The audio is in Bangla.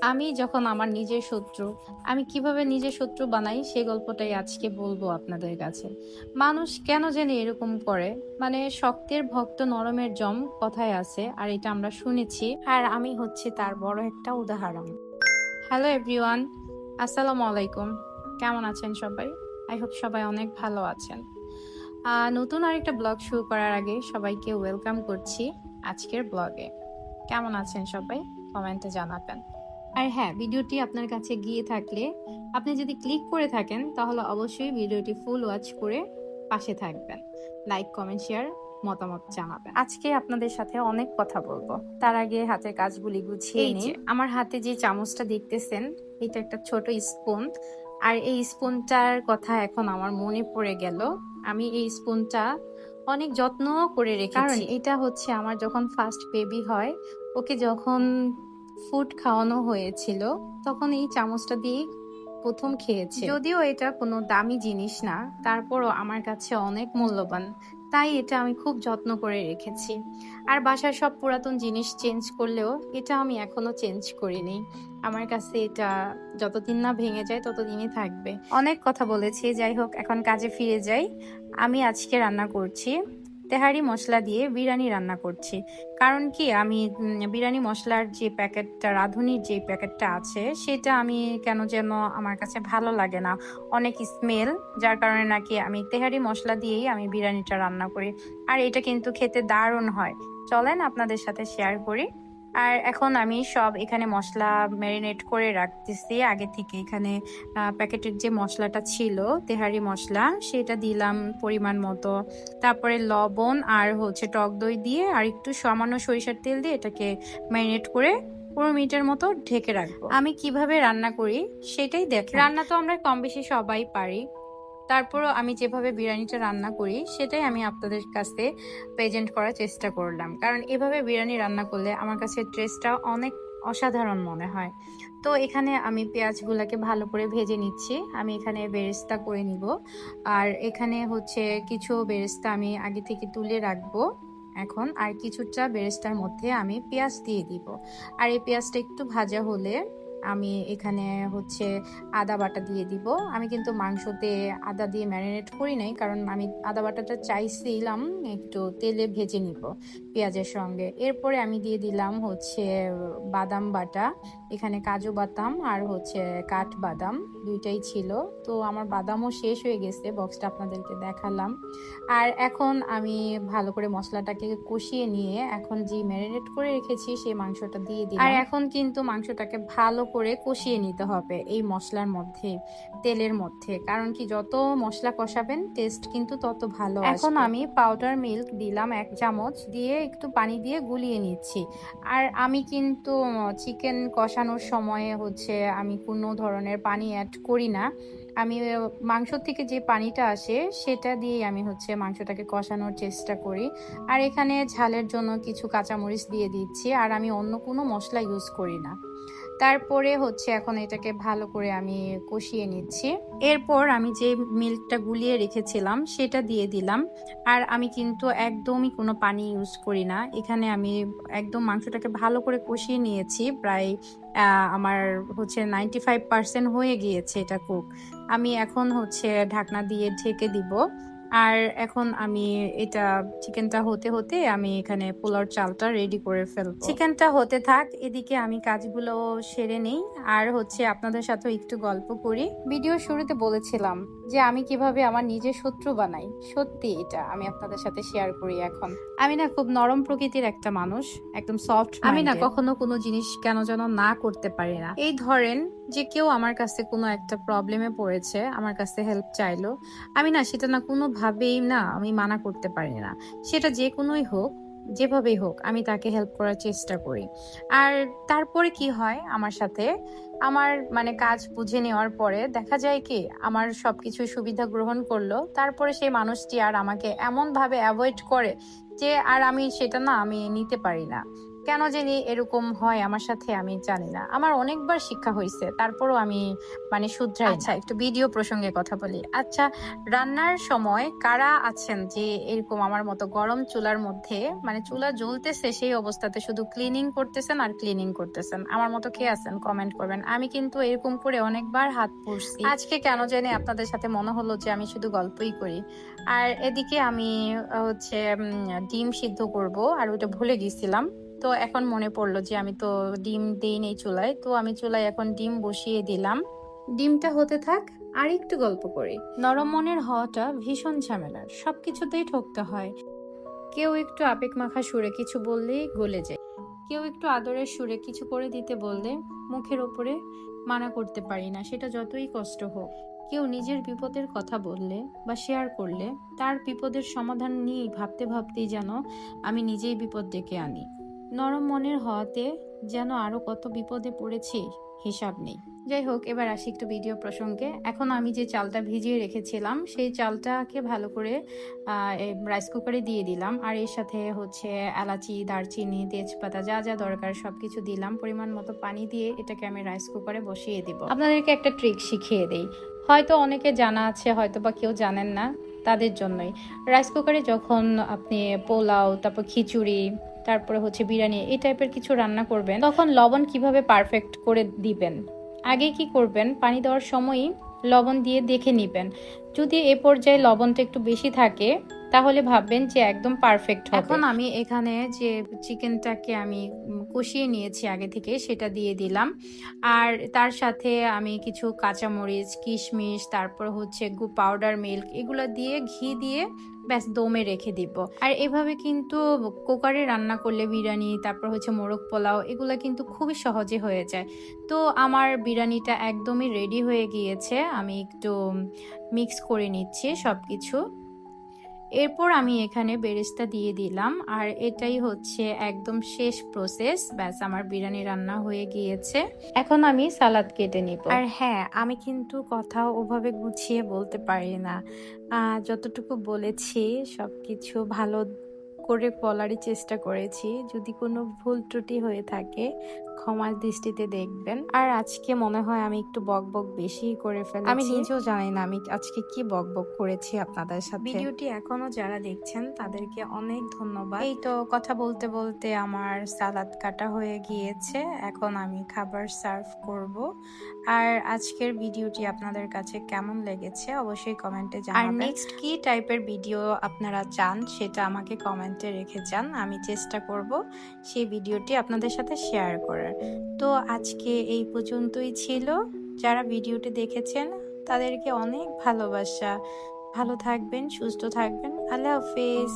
আমি যখন আমার নিজের শত্রু, আমি কিভাবে নিজের শত্রু বানাই সে গল্পটাই আজকে বলবো আপনাদের কাছে। মানুষ কেন জানি এরকম করে, মানে শক্তের ভক্ত নরমের জম কথায় আছে, আর এটা আমরা শুনেছি, আর আমি হচ্ছে তার বড় একটা উদাহরণ। হ্যালো এভরিওয়ান, আসসালামু আলাইকুম। কেমন আছেন সবাই? আই হোপ সবাই অনেক ভালো আছেন। নতুন আরেকটা ব্লগ শুরু করার আগে সবাইকে ওয়েলকাম করছি আজকের ব্লগে। কেমন আছেন সবাই? কমেন্টে জানাবেন। আর হ্যাঁ, ভিডিওটি আপনার কাছে গিয়ে থাকলে আপনি যদি ক্লিক করে থাকেন তাহলে অবশ্যই ভিডিওটি ফুল ওয়াচ করে পাশে থাকবেন। লাইক, কমেন্ট, শেয়ার, মতামত জানাবেন। আজকে আপনাদের সাথে অনেক কথা বলবো, তার আগে হাতের কাজগুলি গুছিয়ে নিই। আমার হাতে যে চামচটা দেখতেছেন, এটা একটা ছোট স্পুন। আর এই স্পুনটার কথা এখন আমার মনে পড়ে গেল। আমি এই স্পুনটা অনেক যত্ন করে রেখেছি, কারণ এটা হচ্ছে আমার যখন ফার্স্ট বেবি হয়, ওকে যখন ফুড খাওয়ানো হয়েছিল তখন এই চামচটা দিয়ে প্রথম খেয়েছে। যদিও এটা কোনো দামি জিনিস না, তারপরও আমার কাছে অনেক মূল্যবান, তাই এটা আমি খুব যত্ন করে রেখেছি। আর বাসার সব পুরাতন জিনিস চেঞ্জ করলেও এটা আমি এখনো চেঞ্জ করিনি। আমার কাছে এটা যতদিন না ভেঙে যায় ততদিনই থাকবে। অনেক কথা বলেছি, যাই হোক এখন কাজে ফিরে যাই। আমি আজকে রান্না করছি তেহারি মশলা দিয়ে বিরিয়ানি রান্না করছি। কারণ কি, আমি বিরিয়ানি মশলার যে প্যাকেটটা, রাঁধুনির যে প্যাকেটটা আছে, সেটা আমি কেন যেন আমার কাছে ভালো লাগে না, অনেক স্মেল। যার কারণে নাকি আমি তেহারি মশলা দিয়েই আমি বিরিয়ানিটা রান্না করি। আর এটা কিন্তু খেতে দারুণ হয়। চলেন আপনাদের সাথে শেয়ার করি। আর এখন আমি সব এখানে মশলা ম্যারিনেট করে রাখতেছি আগে থেকে। এখানে প্যাকেটের যে মশলাটা ছিল তেহারি মশলা, সেটা দিলাম পরিমাণ মতো। তারপরে লবণ আর হচ্ছে টক দই দিয়ে আর একটু সামান্য সরিষার তেল দিয়ে এটাকে ম্যারিনেট করে 15 মিনিটের মতো ঢেকে রাখবো। আমি কিভাবে রান্না করি সেটাই দেখেন। রান্না তো আমরা কম বেশি সবাই পারি, তারপরও আমি যেভাবে বিরিয়ানিটা রান্না করি সেটাই আমি আপনাদের কাছে প্রেজেন্ট করার চেষ্টা করলাম, কারণ এভাবে বিরিয়ানি রান্না করলে আমার কাছে টেস্টটা অনেক অসাধারণ মনে হয়। তো এখানে আমি পেঁয়াজগুলোকে ভালো করে ভেজে নিচ্ছি। আমি এখানে বেরেস্তা করে নিব। আর এখানে হচ্ছে কিছু বেরেস্তা আমি আগে থেকে তুলে রাখবো এখন, আর কিছুটা বেরেস্তার মধ্যে আমি পেঁয়াজ দিয়ে দিব। আর এই পেঁয়াজটা একটু ভাজা হলে আমি এখানে হচ্ছে আদা বাটা দিয়ে দিব। আমি কিন্তু মাংসতে আদা দিয়ে ম্যারিনেট করি নাই, কারণ আমি আদা বাটাটা চাইছিলাম একটু তেলে ভেজে নিব পেঁয়াজের সঙ্গে। এরপরে আমি দিয়ে দিলাম হচ্ছে বাদাম বাটা। এখানে কাজু বাদাম আর হচ্ছে কাঠ বাদাম দুইটাই ছিল। তো আমার বাদামও শেষ হয়ে গেছে, বক্সটা আপনাদেরকে দেখালাম। আর এখন আমি ভালো করে মশলাটাকে কষিয়ে নিয়ে এখন যে ম্যারিনেট করে রেখেছি সেই মাংসটা দিয়ে দিলাম। আর এখন কিন্তু মাংসটাকে ভালো করে কষিয়ে নিতে হবে এই মশলার মধ্যে, তেলের মধ্যে, কারণ কি যত মশলা কষাবেন টেস্ট কিন্তু তত ভালো আসবে। এখন আমি পাউডার মিল্ক দিলাম 1 চামচ, দিয়ে একটু পানি দিয়ে গুলিয়ে নিচ্ছি। আর আমি কিন্তু চিকেন কষানোর সময় হচ্ছে আমি কোনো ধরনের পানি অ্যাড করি না। আমি মাংস থেকে যে পানিটা আসে সেটা দিয়ে আমি হচ্ছে মাংসটাকে কষানোর চেষ্টা করি। আর এখানে ঝালের জন্য কিছু কাঁচামরিচ দিয়ে দিচ্ছি, আর আমি অন্য কোনো মশলা ইউজ করি না। তারপরে হচ্ছে এখন এটাকে ভালো করে আমি কষিয়ে নিচ্ছি। এরপর আমি যে মিল্কটা গুলিয়ে রেখেছিলাম সেটা দিয়ে দিলাম। আর আমি কিন্তু একদমই কোনো পানি ইউজ করি না এখানে। আমি একদম মাংসটাকে ভালো করে কষিয়ে নিয়েছি, প্রায় আমার হচ্ছে 95% হয়ে গিয়েছে এটা কুক। আমি এখন হচ্ছে ঢাকনা দিয়ে ঢেকে দিব। আর এখন আমি এটা চিকেনটা হতে হতে আমি এখানে পোলাওর চালটা রেডি করে ফেলবো। চিকেনটা হতে থাক, এদিকে আমি কাজগুলো সেরে নেই। আর হচ্ছে আপনাদের সাথে একটু গল্প করি। ভিডিও শুরুতে বলেছিলাম যে আমি কিভাবে আমার নিজের শত্রু বানাই, সত্যি এটা আমি আপনাদের সাথে শেয়ার করি। এখন আমি না খুব নরম প্রকৃতির একটা মানুষ, একদম সফট। আমি না কখনো কোনো জিনিস কেন যেন না করতে পারি না। এই ধরেন যে কেউ আমার কাছে কোনো একটা প্রবলেমে পড়েছে, আমার কাছে হেল্প চাইলো, আমি না সেটা না কোনোভাবেই না আমি মানা করতে পারি না। সেটা যে কোনোই হোক, যেভাবেই হোক, আমি তাকে হেল্প করার চেষ্টা করি। আর তারপরে কি হয় আমার সাথে, আমার মানে কাজ বুঝে নেওয়ার পরে দেখা যায় কি আমার সবকিছু সুবিধা গ্রহণ করলো, তারপরে সেই মানুষটি আর আমাকে এমন ভাবে অ্যাভয়েড করে যে আর আমি সেটা না আমি নিতে পারি না। কেন জানি এরকম হয় আমার সাথে আমি জানি না। আমার অনেকবার শিক্ষা হয়েছে, তারপরও আমি মানে শুধরাই না। আচ্ছা, একটু ভিডিও প্রসঙ্গে কথা বলি। আচ্ছা, রান্নার সময় কারা আছেন যে এরকম আমার মতো গরম চুলার মধ্যে, মানে চুলা জ্বলতেছে সেই অবস্থাতে শুধু ক্লিনিং করতেছেন আর ক্লিনিং করতেছেন? আমার মতো কে আছেন কমেন্ট করবেন। আমি কিন্তু এরকম করে অনেকবার হাত পুড়ছি। আজকে কেন জানি আপনাদের সাথে মনে হলো যে আমি শুধু গল্পই করি। আর এদিকে আমি হচ্ছে ডিম সিদ্ধ করব, আর ওটা ভুলে গেছিলাম। তো এখন মনে পড়লো যে আমি তো ডিম দেইনি চুলায়, তো আমি চুলায় এখন ডিম বসিয়ে দিলাম। ডিমটা হতে থাক, আর একটু গল্প করি। নরম মনের হওয়াটা ভীষণ ঝামেলার, সবকিছুতেই ঠকতে হয়। কেউ একটু আবেগ মাখা সুরে কিছু বললেই গলে যায়, কেউ একটু আদরের সুরে কিছু করে দিতে বললে মুখের ওপরে মানা করতে পারি না, সেটা যতই কষ্ট হোক। কেউ নিজের বিপদের কথা বললে বা শেয়ার করলে তার বিপদের সমাধান নিয়ে ভাবতে ভাবতেই যেন আমি নিজেই বিপদ ডেকে আনি। নরম মনের হওয়াতে যেন আরো কত বিপদে পড়েছি, হিসাব নেই। যাই হোক, এবার আসি একটু ভিডিও প্রসঙ্গে। এখন আমি যে চালটা ভিজিয়ে রেখেছিলাম সেই চালটাকে ভালো করে রাইস কুকারে দিয়ে দিলাম, আর এর সাথে হচ্ছে এলাচি, দারচিনি, তেজপাতা, যা যা দরকার সবকিছু দিলাম। পরিমাণ মতো পানি দিয়ে এটাকে আমি রাইস কুকারে বসিয়ে দিব। আপনাদেরকে একটা ট্রিক শিখিয়ে দেই, হয়তো অনেকে জানা আছে, হয়তো বা কেউ জানেন না, তাদের জন্যই। রাইস কুকারে যখন আপনি পোলাও, তারপর খিচুড়ি, তারপরে হচ্ছে বিরিয়ানি, এই টাইপের কিছু রান্না করবেন, তখন লবণ কিভাবে পারফেক্ট করে দিবেন, আগে কি করবেন, পানি দেওয়ার সময়ই লবণ দিয়ে দেখে নেবেন। যদি এ পর্যায়ে লবণটা একটু বেশি থাকে তাহলে ভাববেন যে একদম পারফেক্ট হবে। এখন আমি এখানে যে চিকেনটাকে আমি কষিয়ে নিয়েছি আগে থেকে, সেটা দিয়ে দিলাম। আর তার সাথে আমি কিছু কাঁচামরিচ, কিশমিশ, তারপর হচ্ছে পাউডার মিল্ক, এগুলো দিয়ে ঘি দিয়ে ব্যাস দমে রেখে দিব। আর এভাবে কিন্তু কুকারে রান্না করলে বিরিয়ানি, তারপর হচ্ছে মোরগ পোলাও, এগুলো কিন্তু খুবই সহজে হয়ে যায়। তো আমার বিরিয়ানিটা একদমই রেডি হয়ে গিয়েছে, আমি একটু মিক্স করে নিচ্ছি সব কিছু। এরপর আমি এখানে বেরেস্তা দিয়ে দিলাম, আর এটাই হচ্ছে একদম শেষ প্রসেস। ব্যাস, আমার বিরিয়ানি রান্না হয়ে গিয়েছে। এখন আমি সালাদ কেটে নিব। আর হ্যাঁ, আমি কিন্তু কথা ওভাবে গুছিয়ে বলতে পারি না। যতটুকু বলেছি সবকিছু ভালো করে বলারই চেষ্টা করেছি। যদি কোনো ভুল ত্রুটি হয়ে থাকে ক্ষমার দৃষ্টিতে দেখবেন। আর আজকে মনে হয় আমি একটু বকবক বেশি করে ফেলেছি, আমি নিজেও জানি না আমি আজকে কি বকবক করেছি আপনাদের সাথে। ভিডিওটি এখনো যারা দেখছেন তাদেরকে অনেক ধন্যবাদ। এই তো কথা বলতে বলতে আমার সালাদ কাটা হয়ে গিয়েছে, এখন আমি খাবার সার্ভ করব। আর আজকের ভিডিওটি আপনাদের কাছে কেমন লেগেছে অবশ্যই কমেন্টে জানাবেন। আর নেক্সট কি টাইপের ভিডিও আপনারা চান সেটা আমাকে কমেন্টে রেখে যান, আমি চেষ্টা করব সেই ভিডিওটি আপনাদের সাথে শেয়ার করার। তো আজকে এই পর্যন্তই ছিল। যারা ভিডিওটি দেখেছেন তাদেরকে অনেক ভালোবাসা। ভালো থাকবেন, সুস্থ থাকবেন। আল্লাহ হাফেজ।